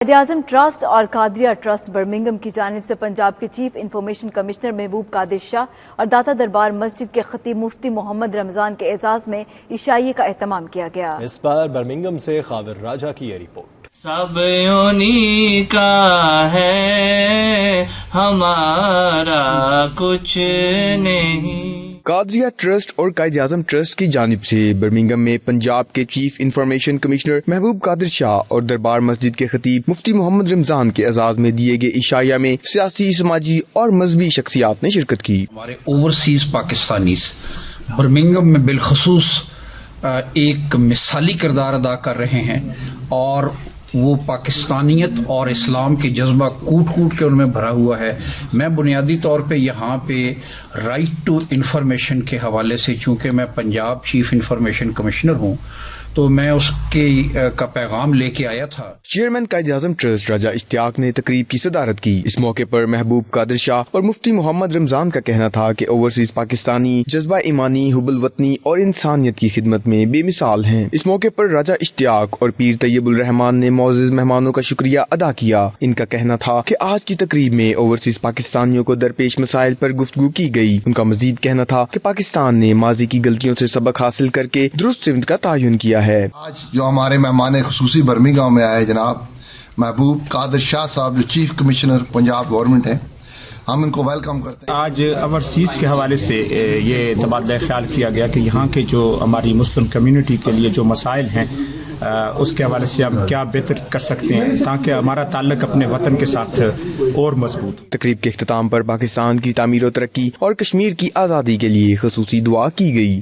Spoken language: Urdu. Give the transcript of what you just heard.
قائد-ے-اعظم ٹرسٹ اور قادریہ ٹرسٹ برمنگھم کی جانب سے پنجاب کے چیف انفارمیشن کمشنر محبوب قادر شاہ اور داتا دربار مسجد کے خطیب مفتی محمد رمضان کے اعزاز میں عشائیے کا اہتمام کیا گیا۔ اس پر برمنگھم سے خاور راجہ کی یہ رپورٹ۔ سب انہی کا ہے ہمارا کچھ نہیں۔ قادریہ ٹرسٹ اور قائد اعظم ٹرسٹ کی جانب سے برمنگھم میں پنجاب کے چیف انفارمیشن کمشنر محبوب قادر شاہ اور دربار مسجد کے خطیب مفتی محمد رمضان کے اعزاز میں دیے گئے عشائیہ میں سیاسی، سماجی اور مذہبی شخصیات نے شرکت کی۔ ہمارے اوورسیز پاکستانیز برمنگھم میں بالخصوص ایک مثالی کردار ادا کر رہے ہیں اور وہ پاکستانیت اور اسلام کے جذبہ کوٹ کوٹ کے ان میں بھرا ہوا ہے۔ میں بنیادی طور پہ یہاں پہ رائٹ ٹو انفارمیشن کے حوالے سے، چونکہ میں پنجاب چیف انفارمیشن کمشنر ہوں، تو میں اس کا پیغام لے کے آیا تھا۔ چیئرمین قائد اعظم ٹرسٹ راجہ اشتیاق نے تقریب کی صدارت کی۔ اس موقع پر محبوب قادر شاہ اور مفتی محمد رمضان کا کہنا تھا کہ اوورسیز پاکستانی جذبہ ایمانی، حب الوطنی اور انسانیت کی خدمت میں بے مثال ہیں۔ اس موقع پر راجہ اشتیاق اور پیر طیب الرحمان نے معزز مہمانوں کا شکریہ ادا کیا۔ ان کا کہنا تھا کہ آج کی تقریب میں اوورسیز پاکستانیوں کو درپیش مسائل پر گفتگو کی گئی۔ ان کا مزید کہنا تھا کہ پاکستان نے ماضی کی غلطیوں سے سبق حاصل کر کے درست سمت کا تعین کیا ہے۔ آج جو ہمارے مہمان خصوصی برمنگھم میں آئے جناب محبوب قادر شاہ صاحب، جو چیف کمشنر پنجاب گورنمنٹ ہیں، ہم ان کو ویلکم کرتے ہیں۔ آج اوورسیز کے حوالے سے یہ تبادلہ خیال کیا گیا کہ یہاں کے جو ہماری مسلم کمیونٹی کے لیے جو مسائل ہیں اس کے حوالے سے ہم کیا بہتر کر سکتے ہیں تاکہ ہمارا تعلق اپنے وطن کے ساتھ اور مضبوط۔ تقریب کے اختتام پر پاکستان کی تعمیر و ترقی اور کشمیر کی آزادی کے لیے خصوصی دعا کی گئی۔